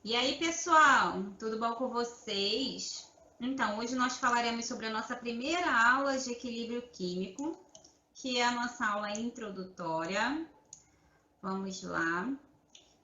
E aí, pessoal, tudo bom com vocês? Então, hoje nós falaremos sobre a nossa primeira aula de equilíbrio químico, que é a nossa aula introdutória. Vamos lá.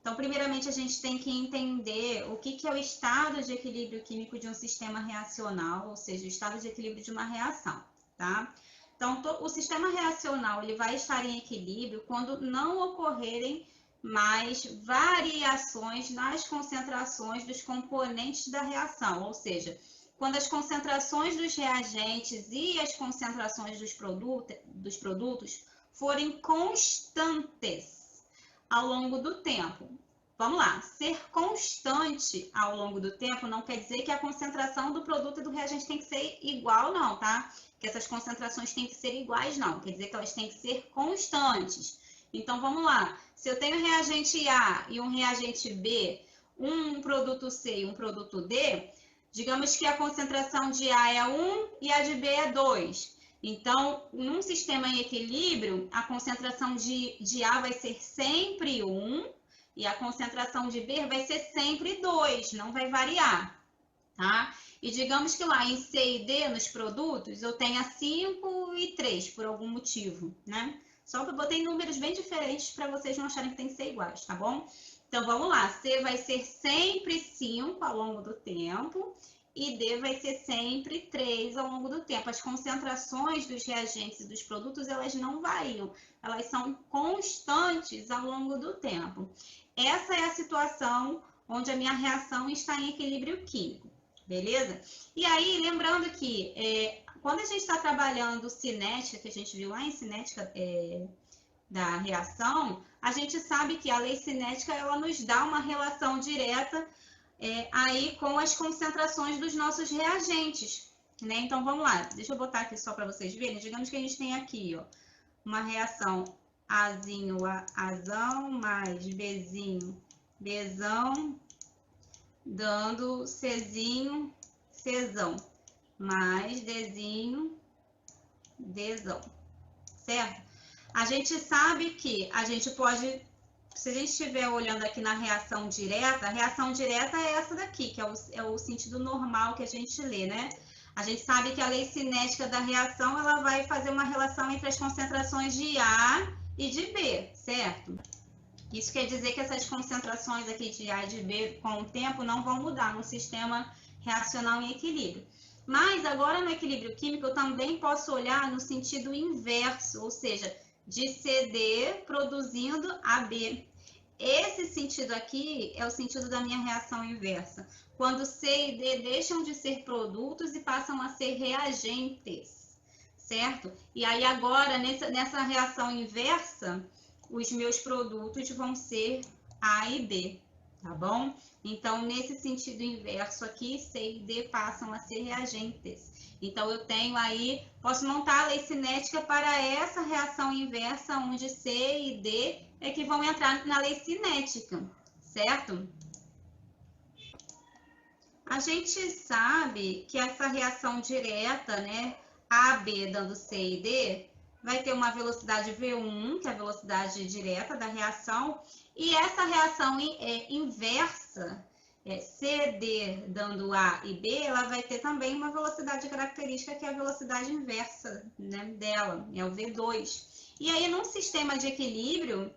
Então, primeiramente, a gente tem que entender o que é o estado de equilíbrio químico de um sistema reacional, ou seja, o estado de equilíbrio de uma reação, tá? Então, o sistema reacional ele vai estar em equilíbrio quando não ocorrerem mais variações nas concentrações dos componentes da reação, ou seja, quando as concentrações dos reagentes e as concentrações dos produtos forem constantes ao longo do tempo. Vamos lá, ser constante ao longo do tempo não quer dizer que a concentração do produto e do reagente tem que ser igual, não, tá? Que essas concentrações têm que ser iguais, não. Quer dizer que elas têm que ser constantes. Então, vamos lá. Se eu tenho reagente A e um reagente B, um produto C e um produto D, digamos que a concentração de A é 1 e a de B é 2. Então, num sistema em equilíbrio, a concentração de A vai ser sempre 1 e a concentração de B vai ser sempre 2, não vai variar, tá? E digamos que lá em C e D, nos produtos, eu tenha 5 e 3, por algum motivo, né? Só que eu botei números bem diferentes para vocês não acharem que tem que ser iguais, tá bom? Então, vamos lá. C vai ser sempre 5 ao longo do tempo e D vai ser sempre 3 ao longo do tempo. As concentrações dos reagentes e dos produtos, elas não variam, elas são constantes ao longo do tempo. Essa é a situação onde a minha reação está em equilíbrio químico, beleza? E aí, lembrando que quando a gente está trabalhando cinética, que a gente viu lá em cinética da reação, a gente sabe que a lei cinética ela nos dá uma relação direta aí com as concentrações dos nossos reagentes, né? Então vamos lá, deixa eu botar aqui só para vocês verem. Digamos que a gente tem aqui, ó, uma reação Azinho, Azão, mais Bzinho, Bzão, dando Czinho, Czão, mais Dzinho, Dzão, certo? A gente sabe que a gente pode, se a gente estiver olhando aqui na reação direta, a reação direta é essa daqui, que é o sentido normal que a gente lê, né? A gente sabe que a lei cinética da reação, ela vai fazer uma relação entre as concentrações de A e de B, certo? Isso quer dizer que essas concentrações aqui de A e de B, com o tempo, não vão mudar no sistema reacional em equilíbrio. Mas agora no equilíbrio químico eu também posso olhar no sentido inverso, ou seja, de CD produzindo AB. Esse sentido aqui é o sentido da minha reação inversa, quando C e D deixam de ser produtos e passam a ser reagentes, certo? E aí agora, nessa reação inversa, os meus produtos vão ser A e B, tá bom? Então, nesse sentido inverso aqui, C e D passam a ser reagentes. Então, eu tenho aí, posso montar a lei cinética para essa reação inversa, onde C e D é que vão entrar na lei cinética, certo? A gente sabe que essa reação direta, né, AB dando C e D, vai ter uma velocidade V1, que é a velocidade direta da reação, e essa reação inversa, CD dando A e B, ela vai ter também uma velocidade característica, que é a velocidade inversa, né, dela, é o V2. E aí, num sistema de equilíbrio,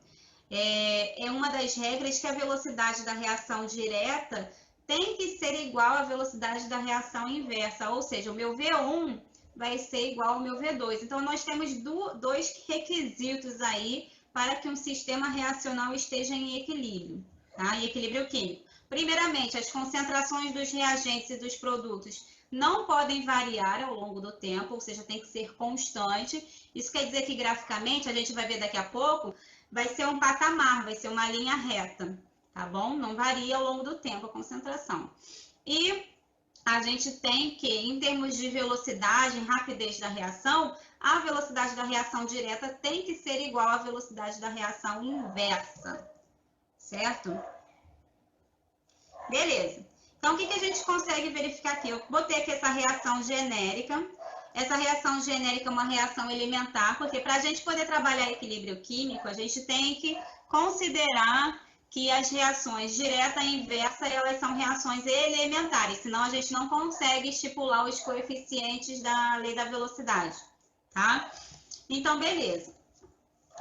é uma das regras que a velocidade da reação direta tem que ser igual à velocidade da reação inversa, ou seja, o meu V1 vai ser igual ao meu V2. Então, nós temos dois requisitos aí para que um sistema reacional esteja em equilíbrio, tá? Em equilíbrio químico. Primeiramente, as concentrações dos reagentes e dos produtos não podem variar ao longo do tempo, ou seja, tem que ser constante. Isso quer dizer que graficamente, a gente vai ver daqui a pouco, vai ser um patamar, vai ser uma linha reta, tá bom? Não varia ao longo do tempo a concentração. E a gente tem que, em termos de velocidade e rapidez da reação, a velocidade da reação direta tem que ser igual à velocidade da reação inversa, certo? Beleza. Então, o que a gente consegue verificar aqui? Eu botei aqui essa reação genérica. Essa reação genérica é uma reação elementar, porque para a gente poder trabalhar equilíbrio químico, a gente tem que considerar que as reações direta e inversa, elas são reações elementares, senão a gente não consegue estipular os coeficientes da lei da velocidade, tá? Então, beleza.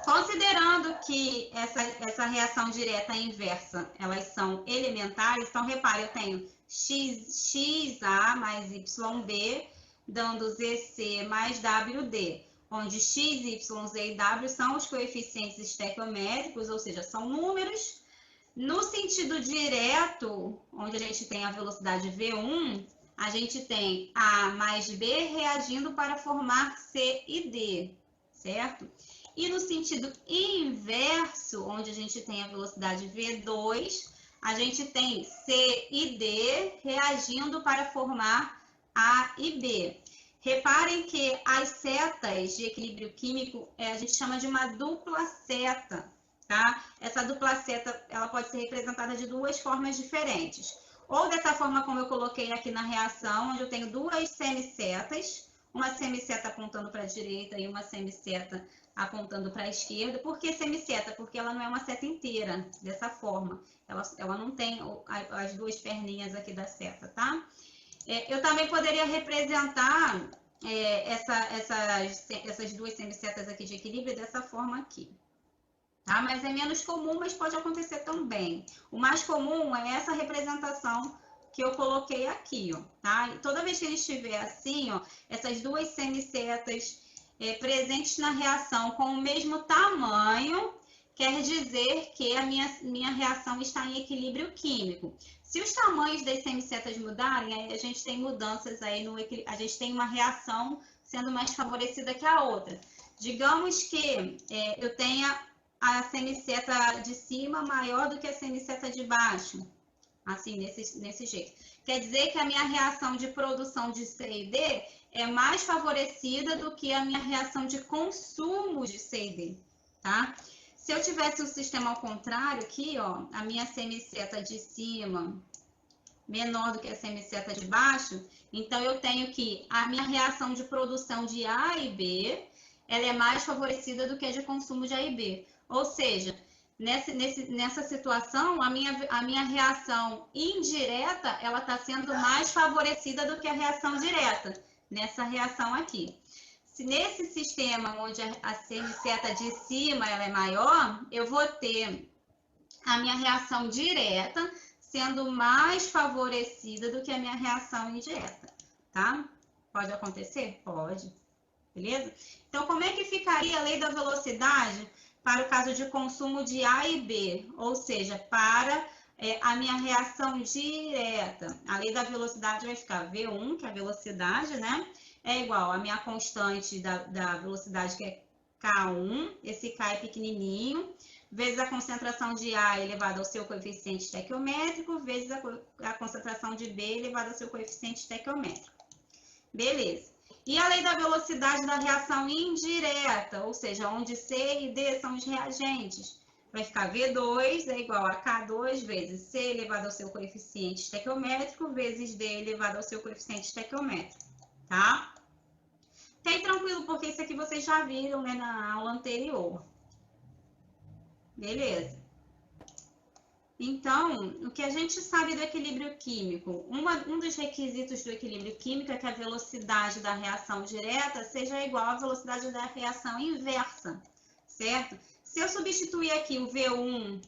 Considerando que essa reação direta e inversa, elas são elementares, então, repare, eu tenho xa mais yb, dando zc mais wd, onde x, y, z e w são os coeficientes estequiométricos, ou seja, são números. No sentido direto, onde a gente tem a velocidade v1, a gente tem a mais b reagindo para formar c e d, certo? E no sentido inverso, onde a gente tem a velocidade v2, a gente tem c e d reagindo para formar a e b. Reparem que as setas de equilíbrio químico a gente chama de uma dupla seta, tá? Essa dupla seta ela pode ser representada de duas formas diferentes. Ou dessa forma como eu coloquei aqui na reação, onde eu tenho duas semissetas, uma semisseta apontando para a direita e uma semisseta apontando para a esquerda. Por que semisseta? Porque ela não é uma seta inteira, dessa forma. Ela não tem as duas perninhas aqui da seta, tá? Eu também poderia representar essas duas semissetas aqui de equilíbrio dessa forma aqui. Tá? Mas é menos comum, mas pode acontecer também. O mais comum é essa representação que eu coloquei aqui, ó, tá? E toda vez que ele estiver assim, ó, essas duas semissetas presentes na reação com o mesmo tamanho, quer dizer que a minha reação está em equilíbrio químico. Se os tamanhos das semissetas mudarem, aí a gente tem mudanças aí no equilíbrio, a gente tem uma reação sendo mais favorecida que a outra. Digamos que eu tenha a semisseta de cima maior do que a semisseta de baixo, assim, nesse jeito. Quer dizer que a minha reação de produção de C e D é mais favorecida do que a minha reação de consumo de C e D, tá? Se eu tivesse o sistema ao contrário aqui, ó, a minha semisseta de cima menor do que a semisseta de baixo, então eu tenho que a minha reação de produção de A e B, ela é mais favorecida do que a de consumo de A e B. Ou seja, nessa situação, a minha reação indireta, ela está sendo mais favorecida do que a reação direta, nessa reação aqui. Se nesse sistema onde a semisseta de cima ela é maior, eu vou ter a minha reação direta sendo mais favorecida do que a minha reação indireta, tá? Pode acontecer? Pode. Beleza? Então, como é que ficaria a lei da velocidade para o caso de consumo de A e B? Ou seja, para a minha reação direta. A lei da velocidade vai ficar V1, que é a velocidade, né? É igual a minha constante da velocidade, que é K1, esse K é pequenininho, vezes a concentração de A elevado ao seu coeficiente estequiométrico, vezes a concentração de B elevado ao seu coeficiente estequiométrico. Beleza. E a lei da velocidade da reação indireta, ou seja, onde C e D são os reagentes, vai ficar V2 é igual a K2 vezes C elevado ao seu coeficiente estequiométrico, vezes D elevado ao seu coeficiente estequiométrico, tá? Tem tranquilo, porque isso aqui vocês já viram, né, na aula anterior. Beleza. Então, o que a gente sabe do equilíbrio químico? Um dos requisitos do equilíbrio químico é que a velocidade da reação direta seja igual à velocidade da reação inversa, certo? Se eu substituir aqui o V1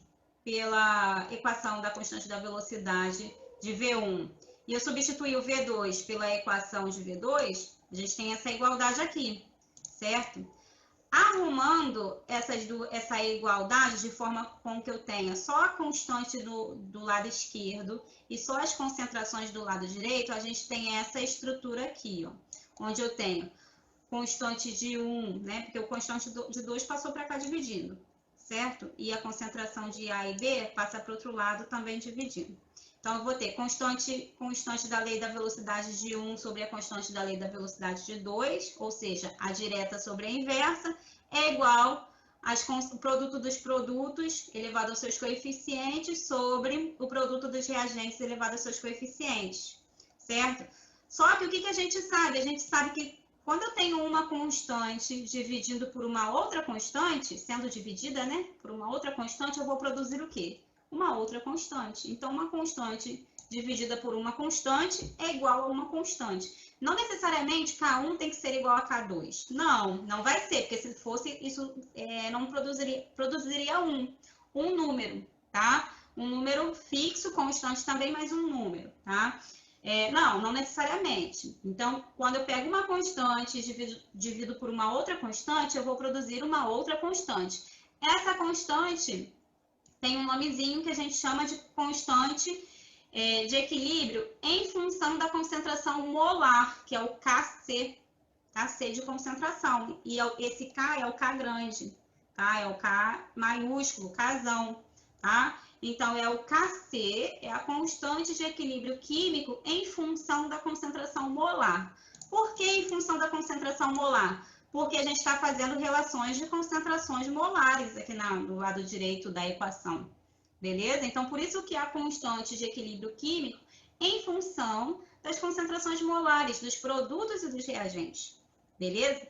pela equação da constante da velocidade de V1 e eu substituir o V2 pela equação de V2, a gente tem essa igualdade aqui, certo? Arrumando essa igualdade de forma com que eu tenha só a constante do lado esquerdo e só as concentrações do lado direito, a gente tem essa estrutura aqui, ó, onde eu tenho constante de 1, né? Porque o constante de 2 passou para cá dividindo, certo? E a concentração de A e B passa para o outro lado também dividindo. Então, eu vou ter constante da lei da velocidade de 1 sobre a constante da lei da velocidade de 2, ou seja, a direta sobre a inversa, é igual o produto dos produtos elevado aos seus coeficientes sobre o produto dos reagentes elevado aos seus coeficientes, certo? Só que o que a gente sabe? A gente sabe que quando eu tenho uma constante dividindo por uma outra constante, sendo dividida, né, por uma outra constante, eu vou produzir o quê? uma outra constante. Então, uma constante dividida por uma constante é igual a uma constante. Não necessariamente K1 tem que ser igual a K2. Não, não vai ser, porque se fosse, isso não produziria um número, tá? Um número fixo, constante também, mas um número, tá? Não necessariamente. Então, quando eu pego uma constante e divido por uma outra constante, eu vou produzir uma outra constante. Essa constante tem um nomezinho que a gente chama de constante de equilíbrio em função da concentração molar, que é o Kc, Kc de concentração. E esse K é o K grande, tá? É o K maiúsculo, Kzão, tá? Então, é o Kc, é a constante de equilíbrio químico em função da concentração molar. Por que em função da concentração molar? Porque a gente está fazendo relações de concentrações molares aqui no lado direito da equação. Beleza? Então, por isso que a constante de equilíbrio químico em função das concentrações molares dos produtos e dos reagentes. Beleza?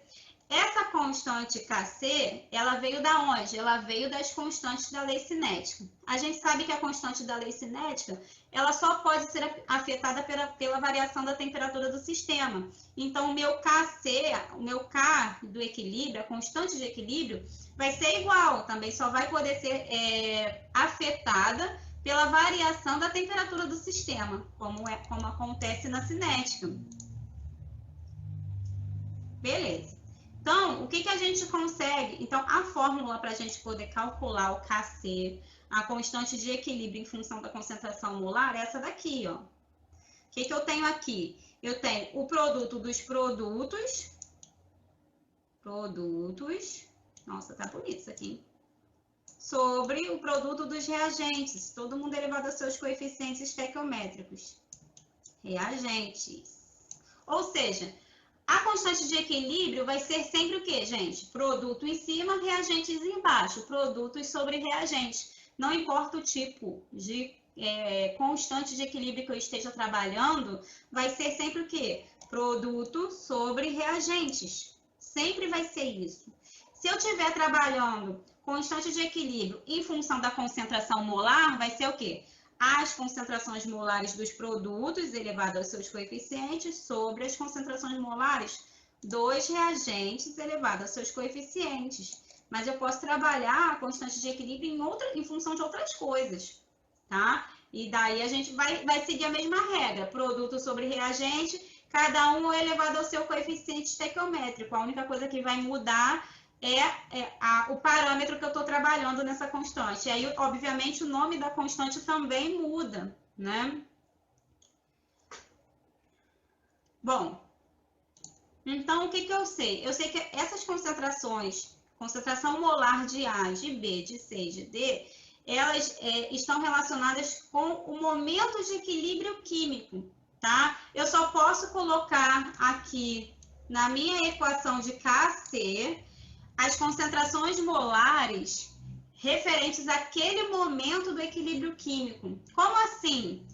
Essa constante Kc, ela veio da onde? Ela veio das constantes da lei cinética. A gente sabe que a constante da lei cinética, ela só pode ser afetada pela variação da temperatura do sistema. Então, o meu Kc, o meu K do equilíbrio, a constante de equilíbrio, vai ser igual, também só vai poder ser afetada pela variação da temperatura do sistema, como acontece na cinética. Beleza. Então, o que a gente consegue? Então, a fórmula para a gente poder calcular o Kc, a constante de equilíbrio em função da concentração molar, é essa daqui, ó. O que eu tenho aqui? Eu tenho o produto dos produtos. Nossa, tá bonito isso aqui, hein? Sobre o produto dos reagentes. Todo mundo elevado aos seus coeficientes estequiométricos. Reagentes. Ou seja, a constante de equilíbrio vai ser sempre o quê, gente? Produto em cima, reagentes embaixo. Produtos sobre reagentes. Não importa o tipo de constante de equilíbrio que eu esteja trabalhando, vai ser sempre o quê? Produto sobre reagentes. Sempre vai ser isso. Se eu estiver trabalhando constante de equilíbrio em função da concentração molar, vai ser o quê? As concentrações molares dos produtos elevado aos seus coeficientes sobre as concentrações molares dos reagentes elevado aos seus coeficientes. Mas eu posso trabalhar a constante de equilíbrio em função de outras coisas, tá? E daí a gente vai seguir a mesma regra. Produto sobre reagente, cada um elevado ao seu coeficiente estequiométrico. A única coisa que vai mudar o parâmetro que eu estou trabalhando nessa constante. E aí, obviamente, o nome da constante também muda, né? Bom, então, o que eu sei? Eu sei que essas concentrações, concentração molar de A, de B, de C, de D, elas estão relacionadas com o momento de equilíbrio químico, tá? Eu só posso colocar aqui na minha equação de Kc as concentrações molares referentes àquele momento do equilíbrio químico. Como assim?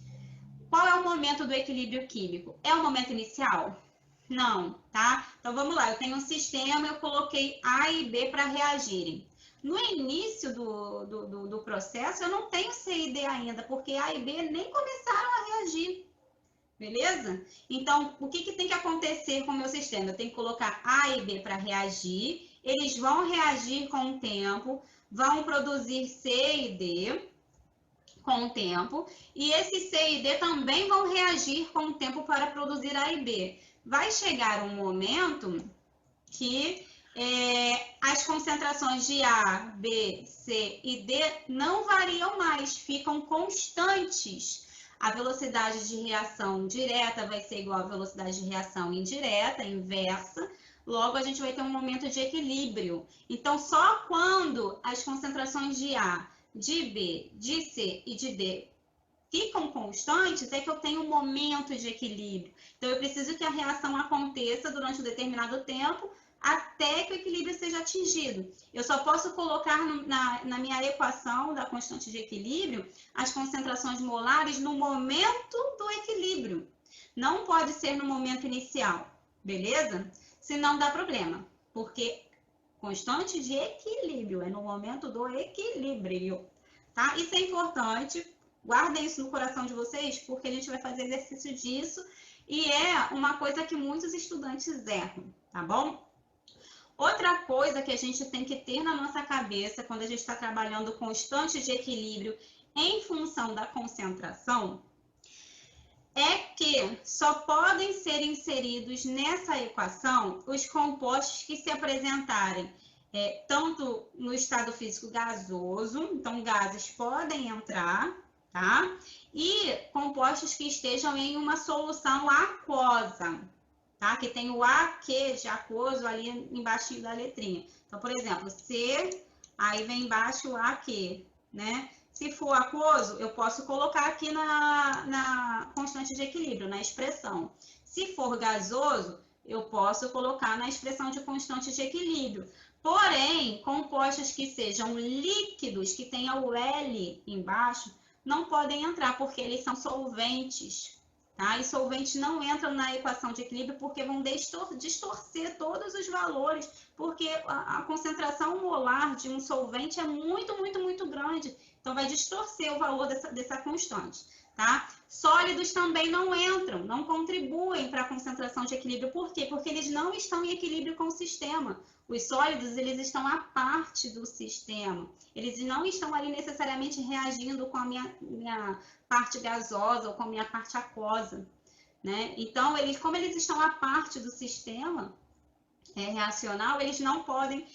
Qual é o momento do equilíbrio químico? É o momento inicial? Não, tá? Então, vamos lá. Eu tenho um sistema, eu coloquei A e B para reagirem. No início do processo, eu não tenho C e D ainda, porque A e B nem começaram a reagir. Beleza? Então, o que tem que acontecer com o meu sistema? Eu tenho que colocar A e B para reagir. Eles vão reagir com o tempo, vão produzir C e D com o tempo. E esse C e D também vão reagir com o tempo para produzir A e B. Vai chegar um momento que as concentrações de A, B, C e D não variam mais, ficam constantes. A velocidade de reação direta vai ser igual à velocidade de reação indireta, inversa. Logo, a gente vai ter um momento de equilíbrio. Então, só quando as concentrações de A, de B, de C e de D ficam constantes, é que eu tenho um momento de equilíbrio. Então, eu preciso que a reação aconteça durante um determinado tempo até que o equilíbrio seja atingido. Eu só posso colocar na minha equação da constante de equilíbrio as concentrações molares no momento do equilíbrio. Não pode ser no momento inicial, beleza? Senão dá problema, porque constante de equilíbrio é no momento do equilíbrio, tá? Isso é importante, guardem isso no coração de vocês, porque a gente vai fazer exercício disso e é uma coisa que muitos estudantes erram, tá bom? Outra coisa que a gente tem que ter na nossa cabeça quando a gente está trabalhando constante de equilíbrio em função da concentração é que só podem ser inseridos nessa equação os compostos que se apresentarem tanto no estado físico gasoso, então gases podem entrar, tá? E compostos que estejam em uma solução aquosa, tá? Que tem o AQ de aquoso ali embaixo da letrinha. Então, por exemplo, C, aí vem embaixo o AQ, né? Se for aquoso, eu posso colocar aqui na constante de equilíbrio, na expressão. Se for gasoso, eu posso colocar na expressão de constante de equilíbrio. Porém, compostos que sejam líquidos, que tenham o L embaixo, não podem entrar, porque eles são solventes. Tá? E solventes não entram na equação de equilíbrio porque vão distorcer todos os valores, porque a concentração molar de um solvente é muito grande. Então, vai distorcer o valor dessa constante. Tá? Sólidos também não entram, não contribuem para a concentração de equilíbrio. Por quê? Porque eles não estão em equilíbrio com o sistema. Os sólidos, eles estão à parte do sistema. Eles não estão ali necessariamente reagindo com a minha parte gasosa ou com a minha parte aquosa, né? Então, como eles estão à parte do sistema reacional, eles não podem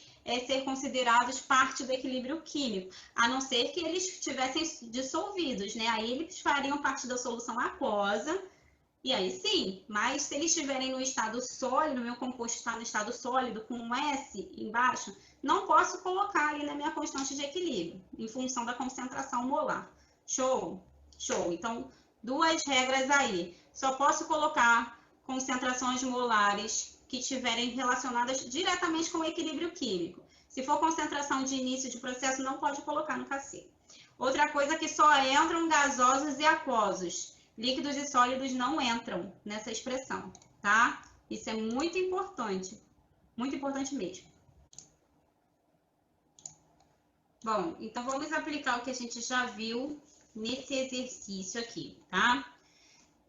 ser considerados parte do equilíbrio químico, a não ser que eles estivessem dissolvidos, né? Aí eles fariam parte da solução aquosa, e aí sim, mas se eles estiverem no estado sólido, meu composto está no estado sólido com um S embaixo, não posso colocar ali na minha constante de equilíbrio, em função da concentração molar. Show? Show. Então, duas regras aí. Só posso colocar concentrações molares que estiverem relacionadas diretamente com o equilíbrio químico. Se for concentração de início de processo, não pode colocar no KC. Outra coisa que só entram gasosos e aquosos. Líquidos e sólidos não entram nessa expressão, tá? Isso é muito importante mesmo. Bom, então vamos aplicar o que a gente já viu nesse exercício aqui, tá?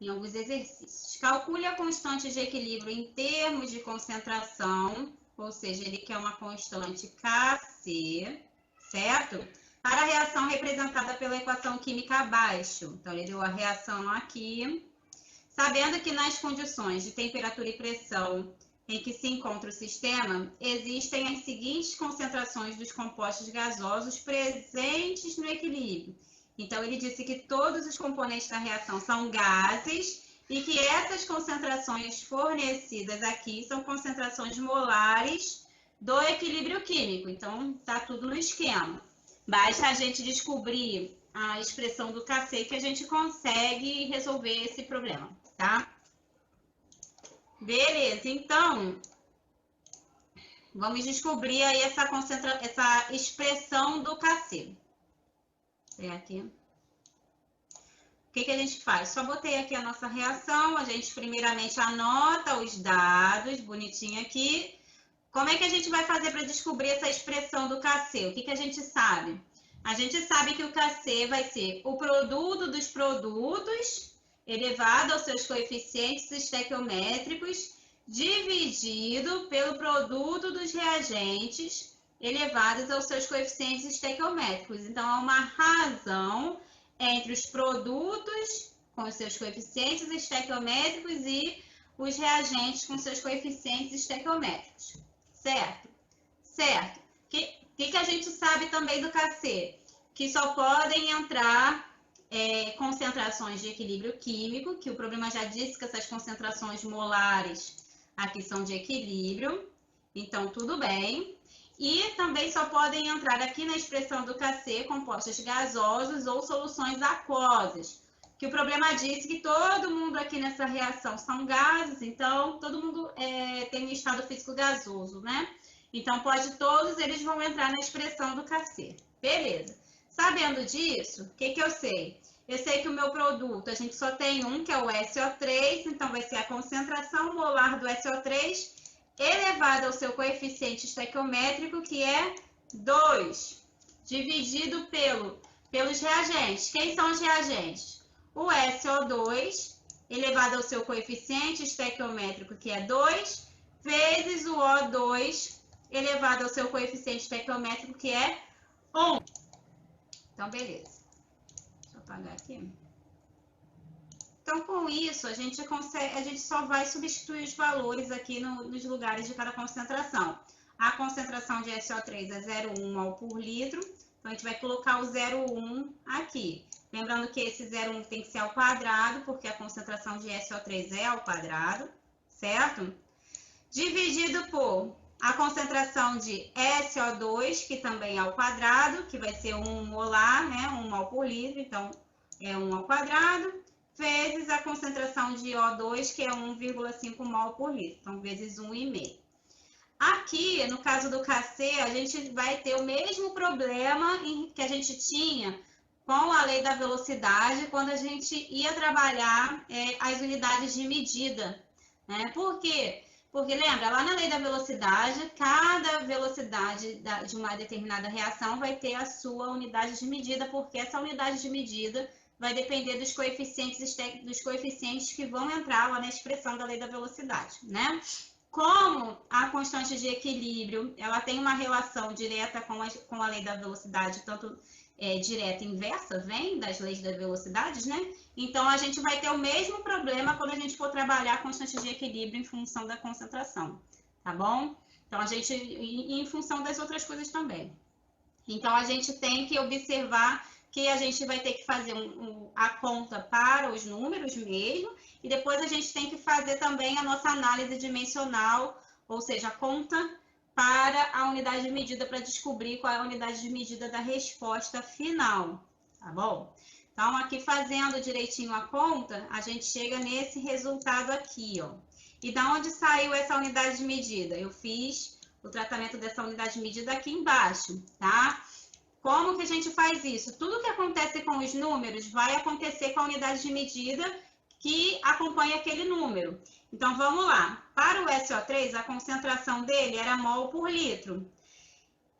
Em alguns exercícios. Calcule a constante de equilíbrio em termos de concentração, ou seja, ele quer uma constante Kc, certo? Para a reação representada pela equação química abaixo. Então, ele deu a reação aqui. Sabendo que nas condições de temperatura e pressão em que se encontra o sistema, existem as seguintes concentrações dos compostos gasosos presentes no equilíbrio. Então, ele disse que todos os componentes da reação são gases e que essas concentrações fornecidas aqui são concentrações molares do equilíbrio químico. Então, tá tudo no esquema. Basta a gente descobrir a expressão do Kc que a gente consegue resolver esse problema, tá? Beleza, então, vamos descobrir aí essa expressão do Kc. Aqui. O que a gente faz? Só botei aqui a nossa reação, a gente primeiramente anota os dados, bonitinho aqui. Como é que a gente vai fazer para descobrir essa expressão do Kc? O que a gente sabe? A gente sabe que o Kc vai ser o produto dos produtos elevado aos seus coeficientes estequiométricos dividido pelo produto dos reagentes elevados aos seus coeficientes estequiométricos. Então, há uma razão entre os produtos com os seus coeficientes estequiométricos e os reagentes com seus coeficientes estequiométricos. Certo? Certo. O que a gente sabe também do Kc? Que só podem entrar concentrações de equilíbrio químico, que o problema já disse que essas concentrações molares aqui são de equilíbrio. Então, tudo bem. E também só podem entrar aqui na expressão do Kc compostos gasosos ou soluções aquosas. Que o problema disse que todo mundo aqui nessa reação são gases, então todo mundo tem um estado físico gasoso, né? Então, todos eles vão entrar na expressão do Kc. Beleza. Sabendo disso, o que eu sei? Eu sei que o meu produto, a gente só tem um, que é o SO3, então vai ser a concentração molar do SO3 elevado ao seu coeficiente estequiométrico, que é 2, dividido pelos reagentes. Quem são os reagentes? O SO2 elevado ao seu coeficiente estequiométrico, que é 2, vezes o O2 elevado ao seu coeficiente estequiométrico, que é 1. Então, beleza. Deixa eu apagar aqui. Então, com isso, a gente só vai substituir os valores aqui nos lugares de cada concentração. A concentração de SO3 é 0,1 mol por litro. Então, a gente vai colocar o 0,1 aqui. Lembrando que esse 0,1 tem que ser ao quadrado, porque a concentração de SO3 é ao quadrado, certo? Dividido por a concentração de SO2, que também é ao quadrado, que vai ser 1 molar, né? 1 mol por litro, então é 1 ao quadrado, vezes a concentração de O2, que é 1,5 mol por litro, então vezes 1,5. Aqui, no caso do KC, a gente vai ter o mesmo problema que a gente tinha com a lei da velocidade, quando a gente ia trabalhar as unidades de medida, né? Por quê? Porque lembra, lá na lei da velocidade, cada velocidade de uma determinada reação vai ter a sua unidade de medida, porque essa unidade de medida vai depender dos coeficientes que vão entrar lá na expressão da lei da velocidade, né? Como a constante de equilíbrio, ela tem uma relação direta com a lei da velocidade, tanto direta e inversa, vem das leis da velocidade, né? Então, a gente vai ter o mesmo problema quando a gente for trabalhar a constante de equilíbrio em função da concentração, tá bom? Então, e em função das outras coisas também. Então, a gente tem que observar que a gente vai ter que fazer a conta para os números mesmo, e depois a gente tem que fazer também a nossa análise dimensional, ou seja, a conta para a unidade de medida, para descobrir qual é a unidade de medida da resposta final, tá bom? Então, aqui fazendo direitinho a conta, a gente chega nesse resultado aqui, ó. E da onde saiu essa unidade de medida? Eu fiz o tratamento dessa unidade de medida aqui embaixo, tá? Como que a gente faz isso? Tudo que acontece com os números vai acontecer com a unidade de medida que acompanha aquele número. Então, vamos lá. Para o SO3, a concentração dele era mol por litro.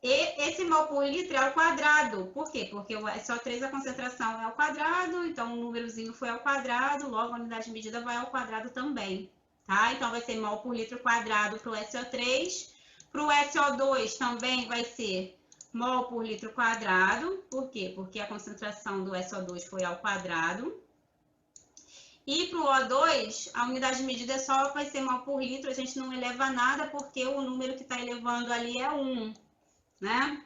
E esse mol por litro é ao quadrado. Por quê? Porque o SO3, a concentração é ao quadrado, então o númerozinho foi ao quadrado, logo a unidade de medida vai ao quadrado também, tá? Então, vai ser mol por litro quadrado para o SO3. Para o SO2 também vai ser mol por litro quadrado. Por quê? Porque a concentração do SO2 foi ao quadrado. E para o O2, a unidade de medida só vai ser mol por litro, a gente não eleva nada, porque o número que está elevando ali é 1, né?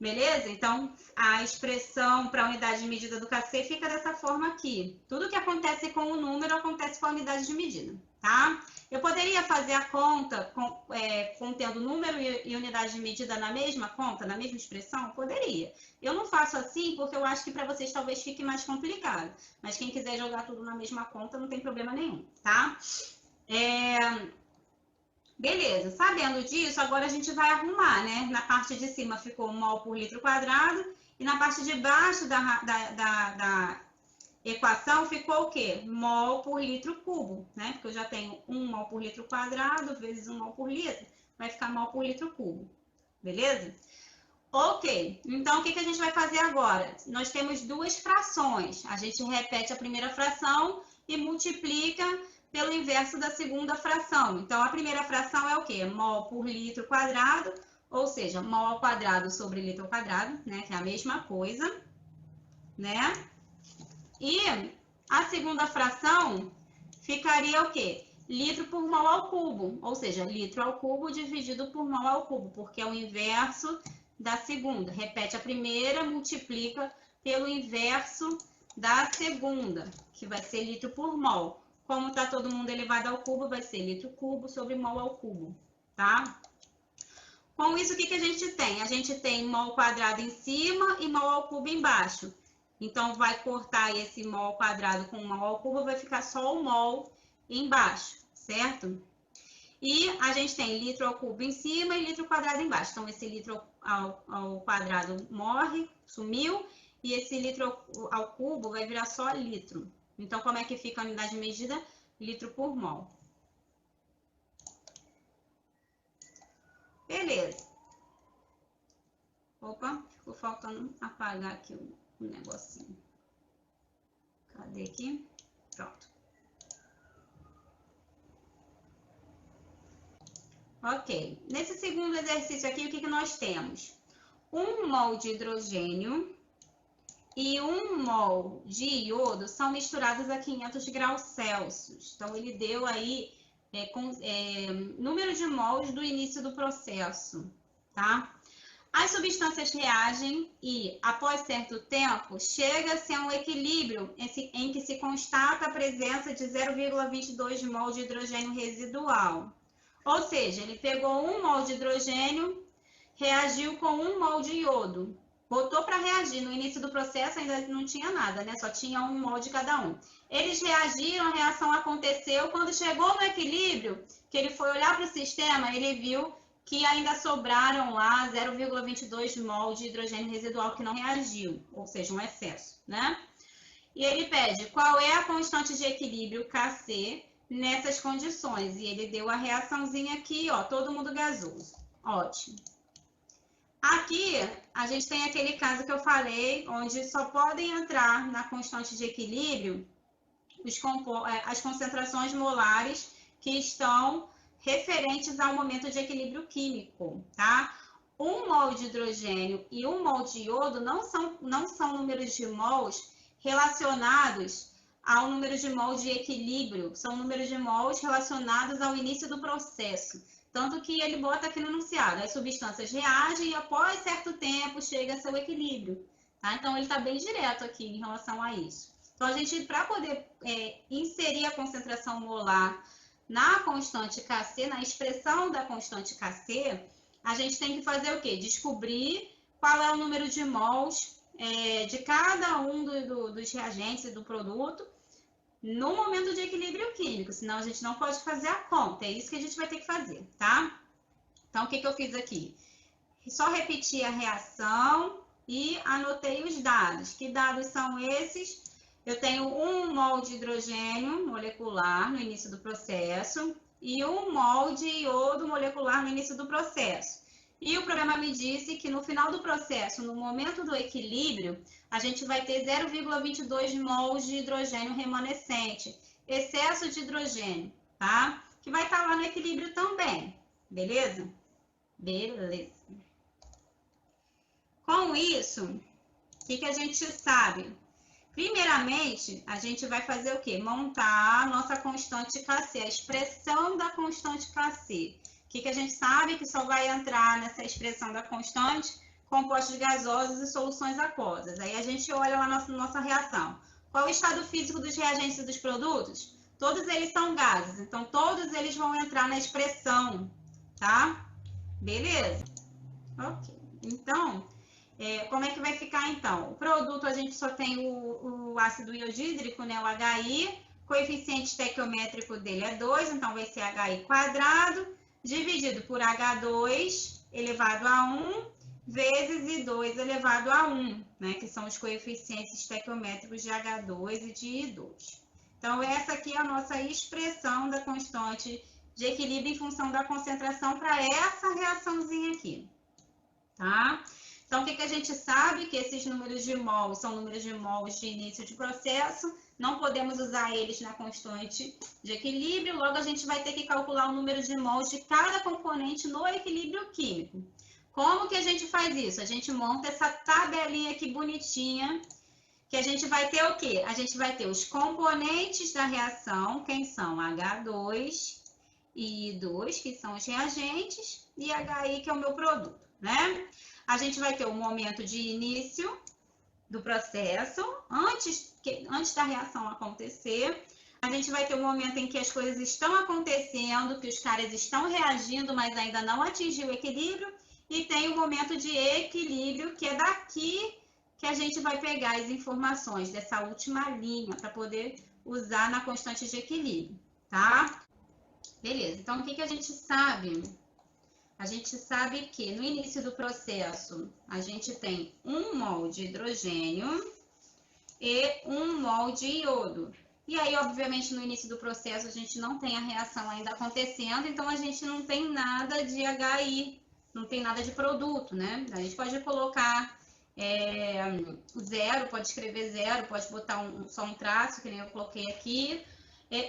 Beleza? Então, a expressão para a unidade de medida do KC fica dessa forma aqui. Tudo que acontece com o número, acontece com a unidade de medida, tá? Eu poderia fazer a conta contendo número e unidade de medida na mesma conta, na mesma expressão? Poderia. Eu não faço assim porque eu acho que para vocês talvez fique mais complicado. Mas quem quiser jogar tudo na mesma conta, não tem problema nenhum, tá? Beleza, sabendo disso, agora a gente vai arrumar, né? Na parte de cima ficou mol por litro quadrado e na parte de baixo da equação ficou o quê? Mol por litro cubo, né? Porque eu já tenho 1 mol por litro quadrado vezes 1 mol por litro, vai ficar mol por litro cubo, beleza? Ok, então o que a gente vai fazer agora? Nós temos duas frações, a gente repete a primeira fração e multiplica pelo inverso da segunda fração. Então, a primeira fração é o quê? Mol por litro quadrado, ou seja, mol ao quadrado sobre litro ao quadrado, né? Que é a mesma coisa, né? E a segunda fração ficaria o quê? Litro por mol ao cubo, ou seja, litro ao cubo dividido por mol ao cubo, porque é o inverso da segunda. Repete a primeira, multiplica pelo inverso da segunda, que vai ser litro por mol. Como está todo mundo elevado ao cubo, vai ser litro cubo sobre mol ao cubo, tá? Com isso, o que a gente tem? A gente tem mol quadrado em cima e mol ao cubo embaixo. Então, vai cortar esse mol ao quadrado com mol ao cubo, vai ficar só o mol embaixo, certo? E a gente tem litro ao cubo em cima e litro quadrado embaixo. Então, esse litro ao quadrado morre, sumiu, e esse litro ao cubo vai virar só litro. Então, como é que fica a unidade de medida? Litro por mol. Beleza. Opa, ficou faltando apagar aqui o negocinho. Cadê aqui? Pronto. Ok. Nesse segundo exercício aqui, o que nós temos? 1 mol de hidrogênio e 1 mol de iodo são misturados a 500 graus Celsius. Então, ele deu aí número de mols do início do processo, tá? As substâncias reagem e, após certo tempo, chega-se a um equilíbrio em que se constata a presença de 0,22 mol de hidrogênio residual. Ou seja, ele pegou 1 mol de hidrogênio, reagiu com 1 mol de iodo. Botou para reagir. No início do processo ainda não tinha nada, né? Só tinha 1 mol de cada um. Eles reagiram, a reação aconteceu. Quando chegou no equilíbrio, que ele foi olhar para o sistema, ele viu que ainda sobraram lá 0,22 mol de hidrogênio residual que não reagiu, ou seja, um excesso, né? E ele pede qual é a constante de equilíbrio Kc nessas condições. E ele deu a reaçãozinha aqui, ó, todo mundo gasoso. Ótimo. Aqui, a gente tem aquele caso que eu falei, onde só podem entrar na constante de equilíbrio as concentrações molares que estão referentes ao momento de equilíbrio químico, tá? 1 mol de hidrogênio e 1 mol de iodo não são números de mols relacionados ao número de mols de equilíbrio, são números de mols relacionados ao início do processo. Tanto que ele bota aqui no enunciado, as substâncias reagem e após certo tempo chega a seu equilíbrio, tá? Então, ele está bem direto aqui em relação a isso. Então, a gente, para poder inserir a concentração molar na constante Kc, na expressão da constante Kc, a gente tem que fazer o quê? Descobrir qual é o número de mols de cada um dos reagentes e do produto no momento de equilíbrio químico, senão a gente não pode fazer a conta. É isso que a gente vai ter que fazer, tá? Então, o que eu fiz aqui? Só repeti a reação e anotei os dados. Que dados são esses? Eu tenho 1 mol de hidrogênio molecular no início do processo e 1 mol de iodo molecular no início do processo. E o problema me disse que no final do processo, no momento do equilíbrio, a gente vai ter 0,22 mols de hidrogênio remanescente, excesso de hidrogênio, tá? Que vai estar lá no equilíbrio também, beleza? Beleza. Com isso, o que a gente sabe? Primeiramente, a gente vai fazer o quê? Montar a nossa constante Kc, a expressão da constante Kc. O que a gente sabe? Que só vai entrar nessa expressão da constante compostos gasosos e soluções aquosas. Aí a gente olha lá na nossa reação. Qual é o estado físico dos reagentes e dos produtos? Todos eles são gases, então todos eles vão entrar na expressão, tá? Beleza? Ok. Então, como é que vai ficar então? O produto a gente só tem o ácido iodídrico, né, o HI, coeficiente estequiométrico dele é 2, então vai ser HI quadrado, dividido por H2 elevado a 1, vezes I2 elevado a 1, né, que são os coeficientes estequiométricos de H2 e de I2. Então, essa aqui é a nossa expressão da constante de equilíbrio em função da concentração para essa reaçãozinha aqui, tá? Então, o que a gente sabe? Que esses números de mols são números de mols de início de processo, não podemos usar eles na constante de equilíbrio, logo a gente vai ter que calcular o número de mols de cada componente no equilíbrio químico. Como que a gente faz isso? A gente monta essa tabelinha aqui bonitinha, que a gente vai ter o quê? A gente vai ter os componentes da reação, quem são? H2 e I2, que são os reagentes, e HI, que é o meu produto, né? A gente vai ter o momento de início do processo, antes da reação acontecer. A gente vai ter o momento em que as coisas estão acontecendo, que os caras estão reagindo, mas ainda não atingiu o equilíbrio. E tem o momento de equilíbrio, que é daqui que a gente vai pegar as informações dessa última linha para poder usar na constante de equilíbrio, tá? Beleza, então o que a gente sabe? A gente sabe que no início do processo a gente tem 1 mol de hidrogênio e 1 mol de iodo. E aí, obviamente, no início do processo a gente não tem a reação ainda acontecendo, então a gente não tem nada de HI não tem nada de produto, né? A gente pode colocar zero, pode escrever zero, pode botar só um traço, que nem eu coloquei aqui.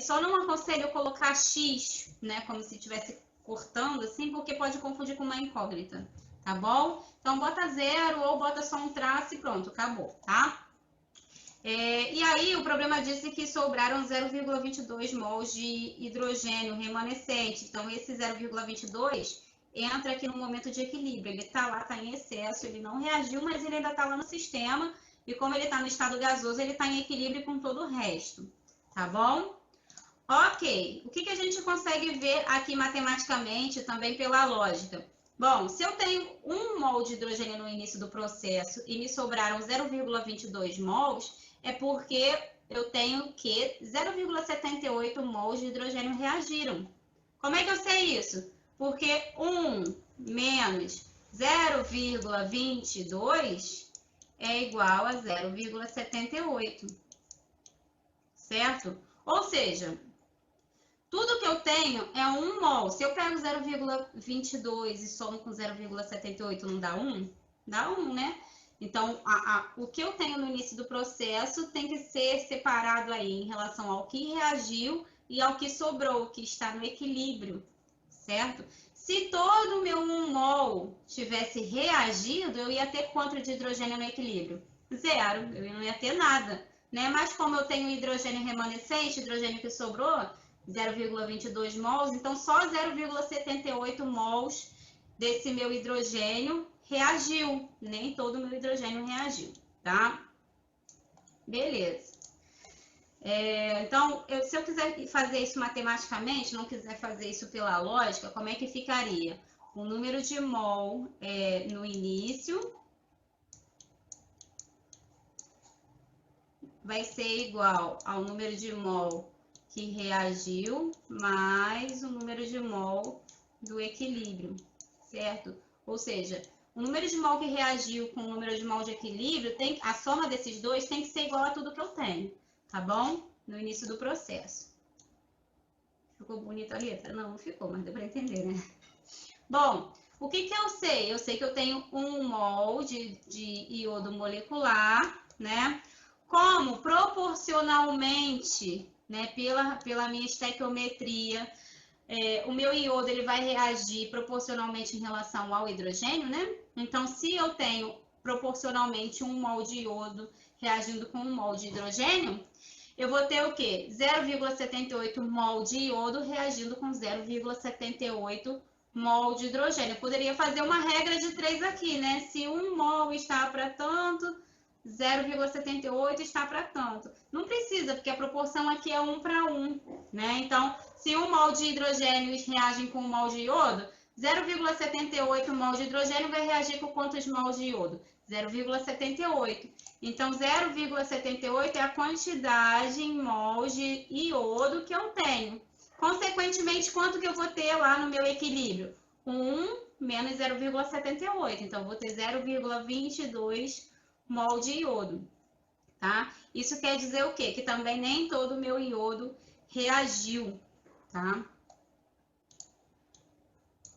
Só não aconselho colocar X, né? Como se estivesse cortando assim, porque pode confundir com uma incógnita, tá bom? Então, bota zero ou bota só um traço e pronto, acabou, tá? E aí, o problema disso é que sobraram 0,22 mols de hidrogênio remanescente. Então, esse 0,22 entra aqui no momento de equilíbrio. Ele está lá, está em excesso, ele não reagiu, mas ele ainda está lá no sistema. E como ele está no estado gasoso, ele está em equilíbrio com todo o resto, tá bom? Ok, o que a gente consegue ver aqui matematicamente, também pela lógica? Bom, se eu tenho 1 mol de hidrogênio no início do processo e me sobraram 0,22 mols, é porque eu tenho que 0,78 mols de hidrogênio reagiram. Como é que eu sei isso? Porque 1 menos 0,22 é igual a 0,78, certo? Ou seja, tudo que eu tenho é 1 mol. Se eu pego 0,22 e somo com 0,78, não dá 1? Dá 1, né? Então, o que eu tenho no início do processo tem que ser separado aí em relação ao que reagiu e ao que sobrou, que está no equilíbrio, certo? Se todo o meu 1 mol tivesse reagido, eu ia ter quanto de hidrogênio no equilíbrio? Zero, eu não ia ter nada, né? Mas como eu tenho hidrogênio remanescente, hidrogênio que sobrou, 0,22 mols, então só 0,78 mols desse meu hidrogênio reagiu, nem todo o meu hidrogênio reagiu, tá? Beleza. Então, se eu quiser fazer isso matematicamente, não quiser fazer isso pela lógica, como é que ficaria? O número de mol no início vai ser igual ao número de mol que reagiu mais o número de mol do equilíbrio, certo? Ou seja, o número de mol que reagiu com o número de mol de equilíbrio, a soma desses dois tem que ser igual a tudo que eu tenho, tá bom? No início do processo. Ficou bonita a letra? Não, não ficou, mas deu para entender, né? Bom, o que eu sei? Eu sei que eu tenho 1 mol de iodo molecular, né? Como proporcionalmente, né, pela minha estequiometria, o meu iodo ele vai reagir proporcionalmente em relação ao hidrogênio, né? Então, se eu tenho proporcionalmente 1 mol de iodo reagindo com 1 mol de hidrogênio, eu vou ter o quê? 0,78 mol de iodo reagindo com 0,78 mol de hidrogênio. Eu poderia fazer uma regra de 3 aqui, né? Se 1 mol está para tanto, 0,78 está para tanto. Não precisa, porque a proporção aqui é 1 para 1, né? Então, se 1 mol de hidrogênio reage com 1 mol de iodo, 0,78 mol de hidrogênio vai reagir com quantos mols de iodo? 0,78. Então, 0,78 é a quantidade em mols de iodo que eu tenho. Consequentemente, quanto que eu vou ter lá no meu equilíbrio? 1 menos 0,78. Então, eu vou ter 0,22 mol de iodo, tá? Isso quer dizer o quê? Que também nem todo o meu iodo reagiu, tá?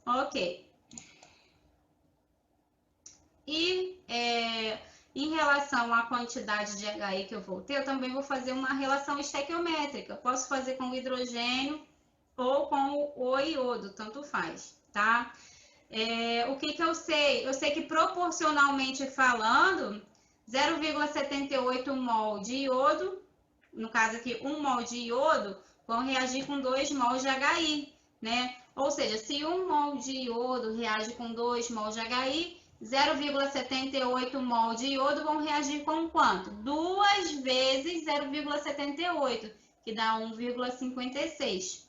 Ok. E em relação à quantidade de HI que eu vou ter, eu também vou fazer uma relação estequiométrica. Posso fazer com o hidrogênio ou com o iodo, tanto faz, tá? O que eu sei? Eu sei que proporcionalmente falando, 0,78 mol de iodo, no caso aqui 1 mol de iodo, vão reagir com 2 mol de HI, né? Ou seja, se 1 mol de iodo reage com 2 mol de HI, 0,78 mol de iodo vão reagir com quanto? 2 vezes 0,78, que dá 1,56.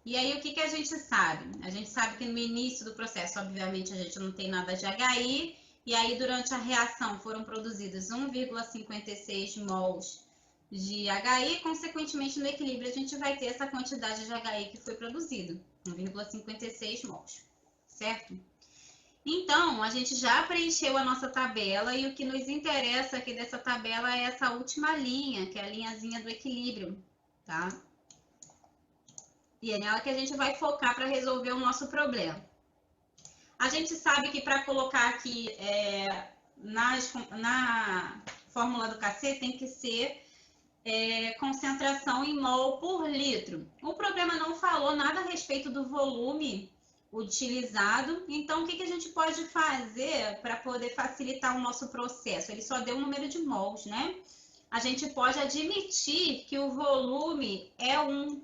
E aí, o que a gente sabe? A gente sabe que no início do processo, obviamente, a gente não tem nada de HI, e aí, durante a reação, foram produzidos 1,56 mols de HI, consequentemente, no equilíbrio, a gente vai ter essa quantidade de HI que foi produzido, 1,56 mols, certo? Então, a gente já preencheu a nossa tabela, e o que nos interessa aqui dessa tabela é essa última linha, que é a linhazinha do equilíbrio, tá? E é nela que a gente vai focar para resolver o nosso problema. A gente sabe que para colocar aqui na fórmula do KC tem que ser concentração em mol por litro. O problema não falou nada a respeito do volume utilizado, então o que a gente pode fazer para poder facilitar o nosso processo? Ele só deu o número de mols, né? A gente pode admitir que o volume é o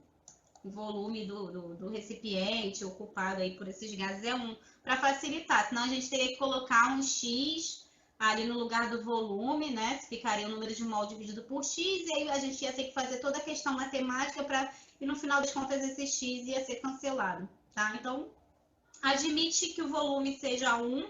volume do recipiente ocupado aí por esses gases é 1, para facilitar, senão a gente teria que colocar um X ali no lugar do volume, né? Ficaria o número de mol dividido por X, e aí a gente ia ter que fazer toda a questão matemática e no final das contas esse X ia ser cancelado, tá? Então, admite que o volume seja 1,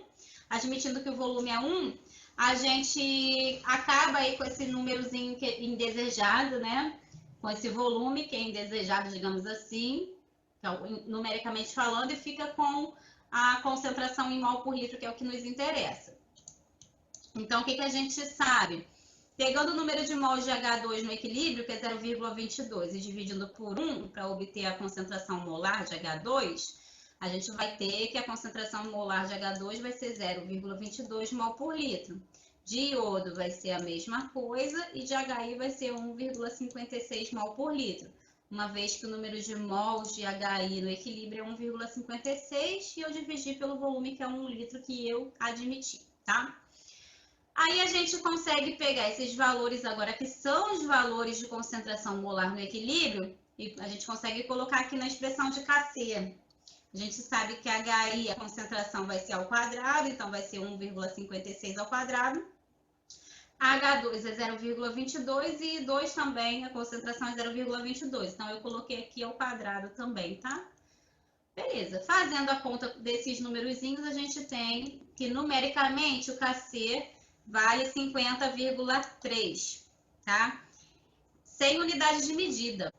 admitindo que o volume é 1, a gente acaba aí com esse númerozinho indesejado, né? Com esse volume que é indesejado, digamos assim, então, numericamente falando, e fica com a concentração em mol por litro, que é o que nos interessa. Então, o que a gente sabe? Pegando o número de mols de H2 no equilíbrio, que é 0,22, e dividindo por 1 para obter a concentração molar de H2, a gente vai ter que a concentração molar de H2 vai ser 0,22 mol por litro. De iodo vai ser a mesma coisa e de HI vai ser 1,56 mol por litro. Uma vez que o número de mols de HI no equilíbrio é 1,56 e eu dividi pelo volume, que é 1 litro que eu admiti, tá? Aí a gente consegue pegar esses valores agora, que são os valores de concentração molar no equilíbrio, e a gente consegue colocar aqui na expressão de KC. A gente sabe que HI, a concentração vai ser ao quadrado, então vai ser 1,56 ao quadrado. H2 é 0,22 e 2 também, a concentração é 0,22. Então, eu coloquei aqui ao quadrado também, tá? Beleza. Fazendo a conta desses numerozinhos, a gente tem que, numericamente, o KC vale 50,3, tá? Sem unidade de medida.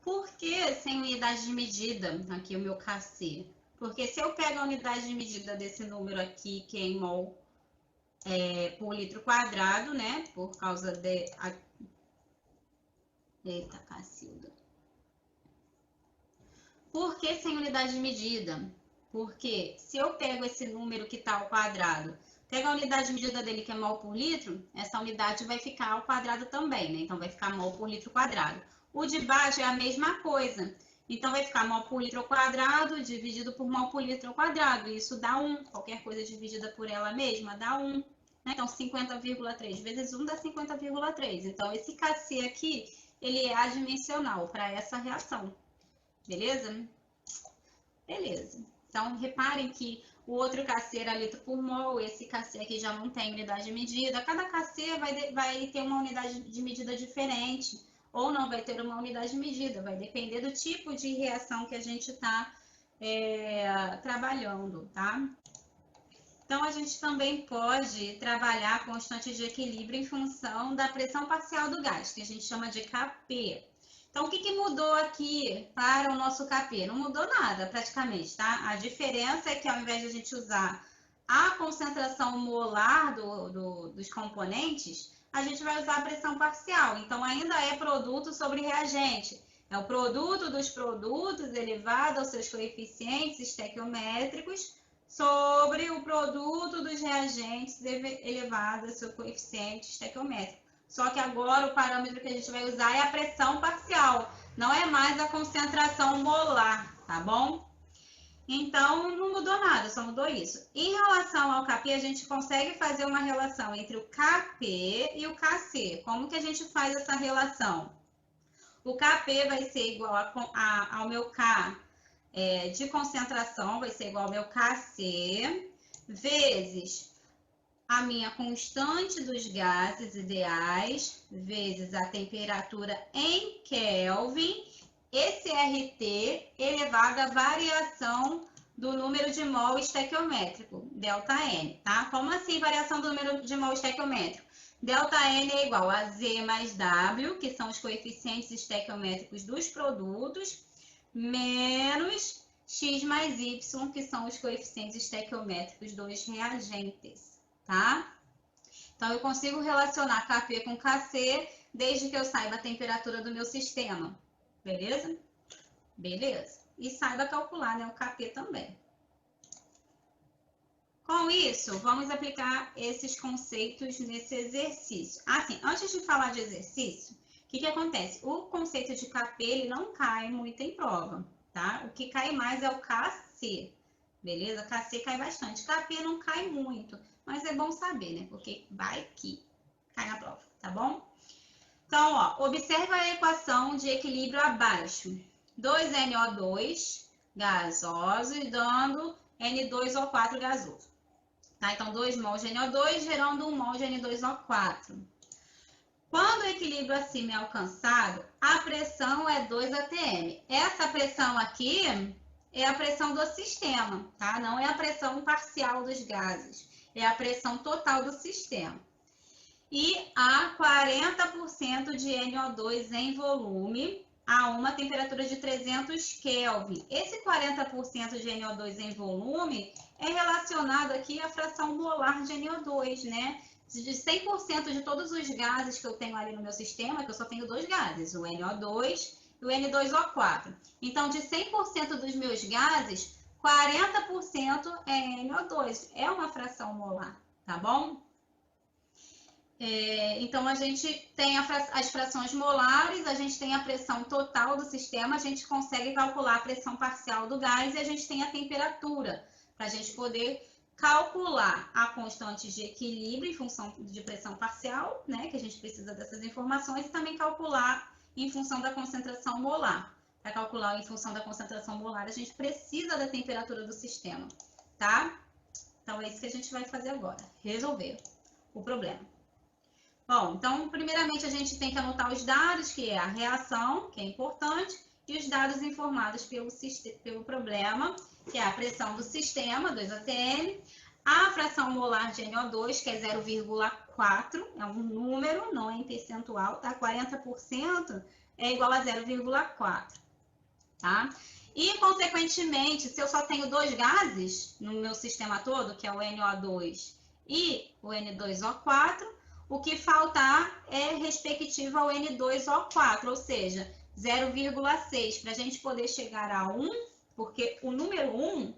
Por que sem unidade de medida? Aqui o meu KC. Porque se eu pego a unidade de medida desse número aqui, que é em mol por litro quadrado, né? Por causa de... Eita, Cacilda. Por que sem unidade de medida? Porque se eu pego esse número que está ao quadrado, pego a unidade de medida dele, que é mol por litro, essa unidade vai ficar ao quadrado também, né? Então, vai ficar mol por litro quadrado. O de baixo é a mesma coisa. Então, vai ficar mol por litro ao quadrado dividido por mol por litro ao quadrado. E isso dá 1. Qualquer coisa dividida por ela mesma dá 1. Então, 50,3 vezes 1 dá 50,3. Então, esse KC aqui, ele é adimensional para essa reação. Beleza? Beleza. Então, reparem que o outro KC era litro por mol, esse KC aqui já não tem unidade de medida. Cada KC vai ter uma unidade de medida diferente, ou não vai ter uma unidade de medida, vai depender do tipo de reação que a gente está trabalhando, tá? Então, a gente também pode trabalhar a constante de equilíbrio em função da pressão parcial do gás, que a gente chama de Kp. Então, o que mudou aqui para o nosso Kp? Não mudou nada, praticamente, tá? A diferença é que, ao invés de a gente usar a concentração molar dos componentes, a gente vai usar a pressão parcial. Então, ainda é produto sobre reagente. É o produto dos produtos elevado aos seus coeficientes estequiométricos sobre o produto dos reagentes elevado ao seu coeficiente estequiométrico. Só que agora o parâmetro que a gente vai usar é a pressão parcial, não é mais a concentração molar, tá bom? Então, não mudou nada, só mudou isso. Em relação ao Kp, a gente consegue fazer uma relação entre o Kp e o Kc. Como que a gente faz essa relação? O Kp vai ser igual ao meu K de concentração, vai ser igual ao meu Kc, vezes a minha constante dos gases ideais, vezes a temperatura em Kelvin, esse RT elevado à variação do número de mol estequiométrico, ΔN, tá? Como assim variação do número de mol estequiométrico? ΔN é igual a Z mais W, que são os coeficientes estequiométricos dos produtos, menos X mais Y, que são os coeficientes estequiométricos dos reagentes, tá? Então, eu consigo relacionar Kp com Kc desde que eu saiba a temperatura do meu sistema, beleza? Beleza. E saiba calcular, né, o Kp também. Com isso, vamos aplicar esses conceitos nesse exercício. Assim, antes de falar de exercício, o que acontece? O conceito de KP, ele não cai muito em prova, tá? O que cai mais é o KC, beleza? KC cai bastante. KP não cai muito, mas é bom saber, né? Porque vai que cai na prova, tá bom? Então, ó, observa a equação de equilíbrio abaixo. 2NO2 gasosos dando N2O4 gasoso. Tá? Então, 2 mol de NO2 gerando 1 mol de N2O4. Quando o equilíbrio acima é alcançado, a pressão é 2 atm. Essa pressão aqui é a pressão do sistema, tá? Não é a pressão parcial dos gases, é a pressão total do sistema. E há 40% de NO2 em volume a uma temperatura de 300 Kelvin. Esse 40% de NO2 em volume é relacionado aqui à fração molar de NO2, né? De 100% de todos os gases que eu tenho ali no meu sistema, que eu só tenho dois gases, o NO2 e o N2O4. Então, de 100% dos meus gases, 40% é NO2. É uma fração molar, tá bom? Então, a gente tem as frações molares, a gente tem a pressão total do sistema, a gente consegue calcular a pressão parcial do gás e a gente tem a temperatura, para a gente poder calcular a constante de equilíbrio em função de pressão parcial, né, que a gente precisa dessas informações, e também calcular em função da concentração molar. Para calcular em função da concentração molar, a gente precisa da temperatura do sistema, tá? Então, é isso que a gente vai fazer agora, resolver o problema. Bom, então, primeiramente, a gente tem que anotar os dados, que é a reação, que é importante, e os dados informados pelo problema, que é a pressão do sistema, 2 atm, a fração molar de NO2, que é 0,4, é um número, não é em percentual, tá? 40% é igual a 0,4, tá? E, consequentemente, se eu só tenho dois gases no meu sistema todo, que é o NO2 e o N2O4, o que faltar é respectivo ao N2O4, ou seja, 0,6, para a gente poder chegar a 1, porque o número 1,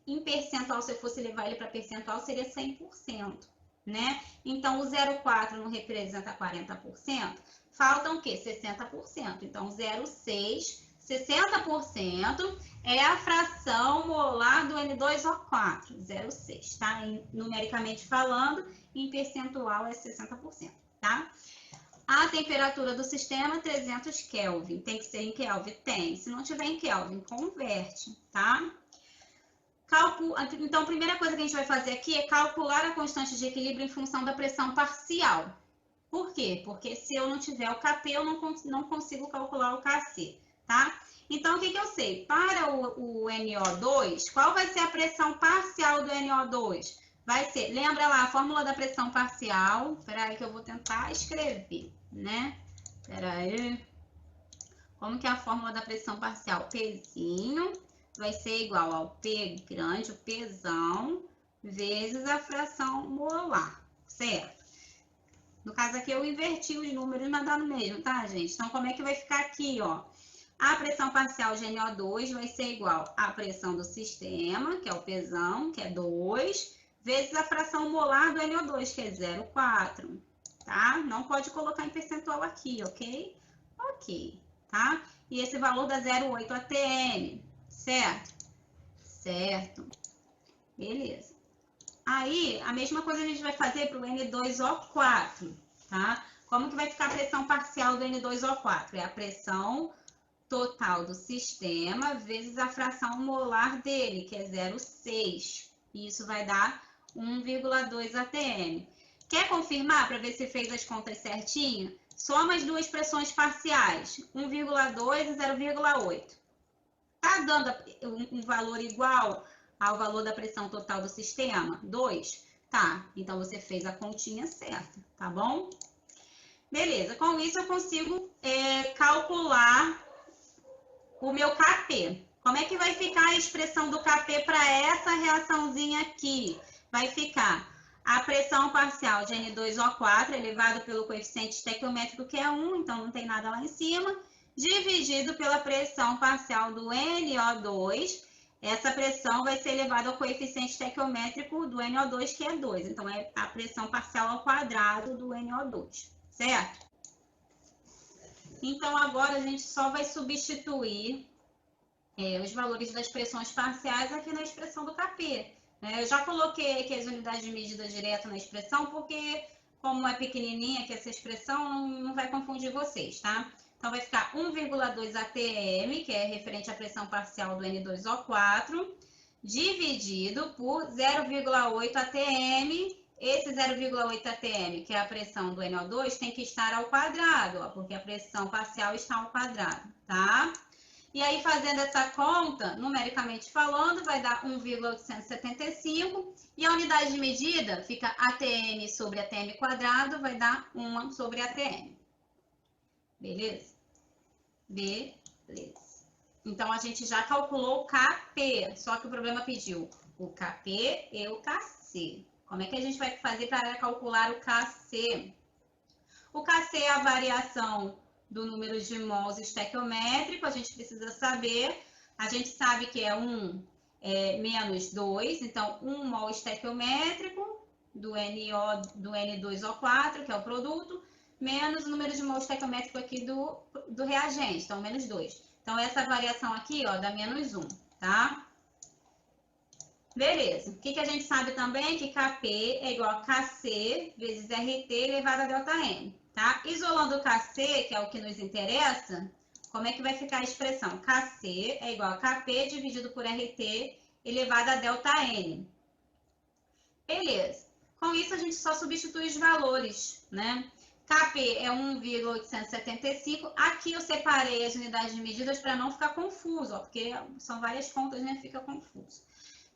em percentual, se eu fosse levar ele para percentual, seria 100%, né? Então, o 0,4 não representa 40%, faltam o quê? 60%. Então, 0,6, 60% é a fração molar do N2O4, 0,6, tá? Numericamente falando, em percentual é 60%, tá? A temperatura do sistema, 300 Kelvin. Tem que ser em Kelvin? Tem. Se não tiver em Kelvin, converte, tá? Então, a primeira coisa que a gente vai fazer aqui é calcular a constante de equilíbrio em função da pressão parcial. Por quê? Porque se eu não tiver o KP, eu não consigo calcular o KC, tá? Então, o que eu sei? Para o NO2, qual vai ser a pressão parcial do NO2? Vai ser, lembra lá, a fórmula da pressão parcial. Espera aí que eu vou tentar escrever, né? Espera aí. Como que é a fórmula da pressão parcial? Pzinho vai ser igual ao P grande, o Pzão, vezes a fração molar, certo? No caso aqui eu inverti os números, mas dá no mesmo, tá, gente? Então, como é que vai ficar aqui, ó? A pressão parcial de NO2 vai ser igual à pressão do sistema, que é o Pzão, que é 2, vezes a fração molar do NO2, que é 0,4, tá? Não pode colocar em percentual aqui, ok? Ok, tá? E esse valor dá 0,8 atm, certo? Certo. Beleza. Aí, a mesma coisa a gente vai fazer para o N2O4, tá? Como que vai ficar a pressão parcial do N2O4? É a pressão total do sistema vezes a fração molar dele, que é 0,6. Isso vai dar 1,2 atm. Quer confirmar para ver se fez as contas certinho? Soma as duas pressões parciais, 1,2 e 0,8. Tá dando um valor igual ao valor da pressão total do sistema? 2? Tá, então você fez a continha certa, tá bom? Beleza, com isso eu consigo calcular o meu KP. Como é que vai ficar a expressão do KP para essa reaçãozinha aqui? Vai ficar a pressão parcial de N2O4 elevado pelo coeficiente estequiométrico, que é 1, então não tem nada lá em cima, dividido pela pressão parcial do NO2 essa pressão vai ser elevada ao coeficiente estequiométrico do NO2, que é 2. Então, é a pressão parcial ao quadrado do NO2, certo? Então, agora a gente só vai substituir os valores das pressões parciais aqui na expressão do Kp. Eu já coloquei aqui as unidades de medida direto na expressão, porque como é pequenininha aqui essa expressão, não vai confundir vocês, tá? Então, vai ficar 1,2 atm, que é referente à pressão parcial do N2O4, dividido por 0,8 atm. Esse 0,8 atm, que é a pressão do NO2, tem que estar ao quadrado, ó, porque a pressão parcial está ao quadrado, tá? E aí, fazendo essa conta, numericamente falando, vai dar 1,875. E a unidade de medida fica ATM sobre ATM quadrado, vai dar 1 sobre ATM. Beleza? Beleza. Então, a gente já calculou o Kp, só que o problema pediu o Kp e o Kc. Como é que a gente vai fazer para calcular o Kc? O Kc é a variação do número de mols estequiométrico, a gente precisa saber. A gente sabe que é 1 menos 2, então 1 mol estequiométrico do N2O4, que é o produto, menos o número de mol estequiométrico aqui do reagente, então menos 2. Então, essa variação aqui, ó, dá menos 1, tá? Beleza. O que a gente sabe também? Que Kp é igual a Kc vezes RT elevado a ΔM, tá? Isolando o Kc, que é o que nos interessa, como é que vai ficar a expressão? Kc é igual a Kp dividido por RT elevado a ΔN. Beleza. Com isso, a gente só substitui os valores, né? Kp é 1,875. Aqui eu separei as unidades de medidas para não ficar confuso, ó, porque são várias contas, né? Fica confuso.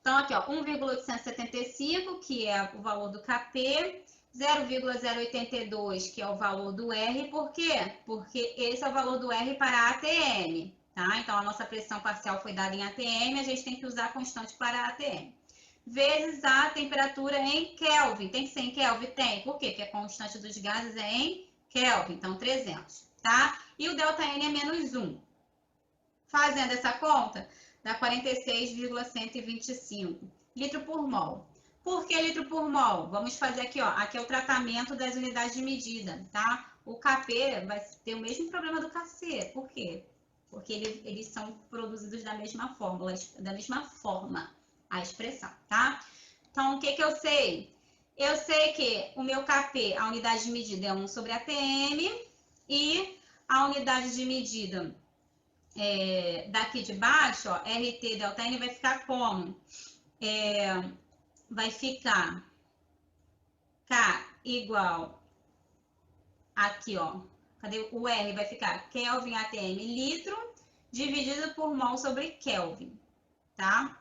Então, aqui, ó, 1,875, que é o valor do Kp, 0,082, que é o valor do R. Por quê? Porque esse é o valor do R para a ATM, tá? Então, a nossa pressão parcial foi dada em ATM, a gente tem que usar a constante para a ATM. Vezes a temperatura em Kelvin. Tem que ser em Kelvin? Tem. Por quê? Porque a constante dos gases é em Kelvin, então 300, tá? E o ΔN é menos 1. Fazendo essa conta, dá 46,125 litro por mol. Por que litro por mol? Vamos fazer aqui, ó. Aqui é o tratamento das unidades de medida, tá? O Kp vai ter o mesmo problema do Kc. Por quê? Porque eles são produzidos da mesma fórmula, da mesma forma, a expressão, tá? Então, o que eu sei? Eu sei que o meu Kp, a unidade de medida é 1 sobre ATM, e a unidade de medida daqui de baixo, ó, RT ΔN vai ficar como? Vai ficar K igual, aqui, ó, cadê o R? Vai ficar Kelvin ATM litro, dividido por mol sobre Kelvin, tá?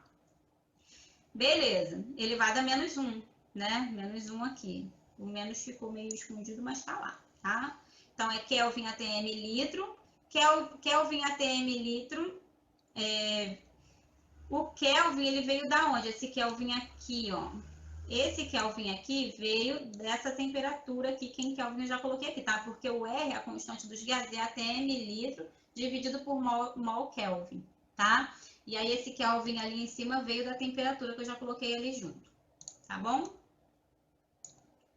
Beleza, elevado a menos 1, né? Menos 1 aqui. O menos ficou meio escondido, mas tá lá, tá? Então, é Kelvin ATM litro. Kelvin ATM litro, o Kelvin, ele veio da onde? Esse Kelvin aqui, ó. Esse Kelvin aqui veio dessa temperatura aqui, que em Kelvin eu já coloquei aqui, tá? Porque o R, a constante dos gases, é ATM litro dividido por mol Kelvin, tá? E aí esse Kelvin ali em cima veio da temperatura que eu já coloquei ali junto, tá bom?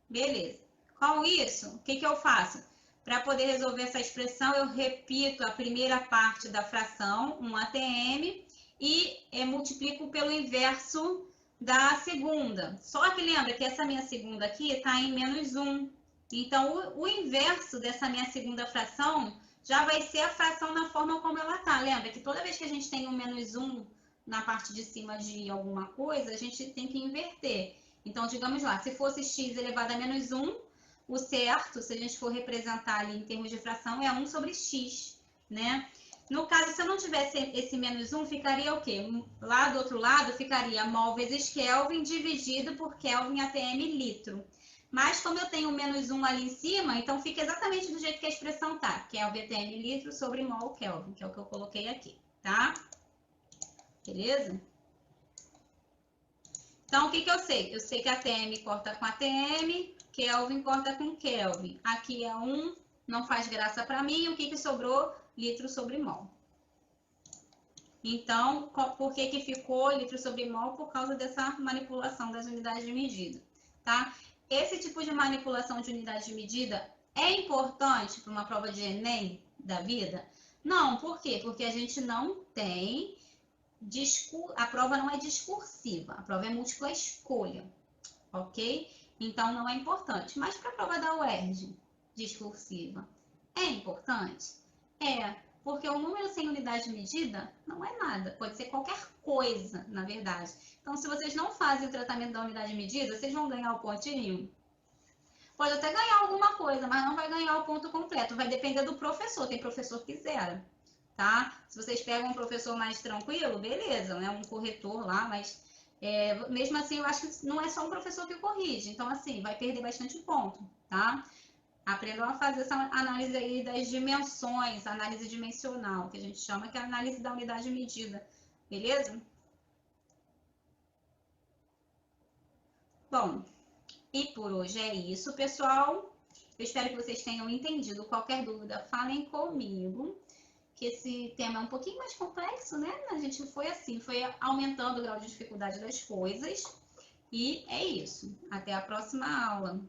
Beleza. Com isso, o que eu faço? Para poder resolver essa expressão, eu repito a primeira parte da fração, 1 ATM, e multiplico pelo inverso da segunda. Só que lembra que essa minha segunda aqui está em menos 1. Então, o inverso dessa minha segunda fração já vai ser a fração na forma como ela está. Lembra que toda vez que a gente tem um menos 1 na parte de cima de alguma coisa, a gente tem que inverter. Então, digamos lá, se fosse x elevado a menos 1, o certo, se a gente for representar ali em termos de fração, é 1 sobre x, né? No caso, se eu não tivesse esse menos 1, ficaria o quê? Lá do outro lado, ficaria mol vezes Kelvin dividido por Kelvin ATM litro. Mas como eu tenho menos 1 ali em cima, então fica exatamente do jeito que a expressão tá. Kelvin ATM litro sobre mol Kelvin, que é o que eu coloquei aqui, tá? Beleza? Então, o que eu sei? Eu sei que ATM corta com ATM, Kelvin corta com Kelvin. Aqui é 1, não faz graça para mim. O que sobrou? Litro sobre mol. Então, por que que ficou litro sobre mol? Por causa dessa manipulação das unidades de medida, tá? Esse tipo de manipulação de unidade de medida é importante para uma prova de Enem da vida? Não, por quê? Porque a gente não tem a prova não é discursiva, a prova é múltipla escolha, ok? Então não é importante. Mas para a prova da UERJ, discursiva, é importante? É, porque o número sem unidade de medida não é nada, pode ser qualquer coisa, na verdade. Então, se vocês não fazem o tratamento da unidade de medida, vocês vão ganhar o pontinho? Pode até ganhar alguma coisa, mas não vai ganhar o ponto completo. Vai depender do professor. Tem professor que zera, tá? Se vocês pegam um professor mais tranquilo, beleza, né? Um corretor lá, mas mesmo assim eu acho que não é só um professor que corrige. Então, assim, vai perder bastante ponto, tá? Aprendam a fazer essa análise aí das dimensões, análise dimensional, que a gente chama, que é a análise da unidade de medida, beleza? Bom, e por hoje é isso, pessoal. Eu espero que vocês tenham entendido. Qualquer dúvida, falem comigo, que esse tema é um pouquinho mais complexo, né? A gente foi assim, foi aumentando o grau de dificuldade das coisas. E é isso. Até a próxima aula.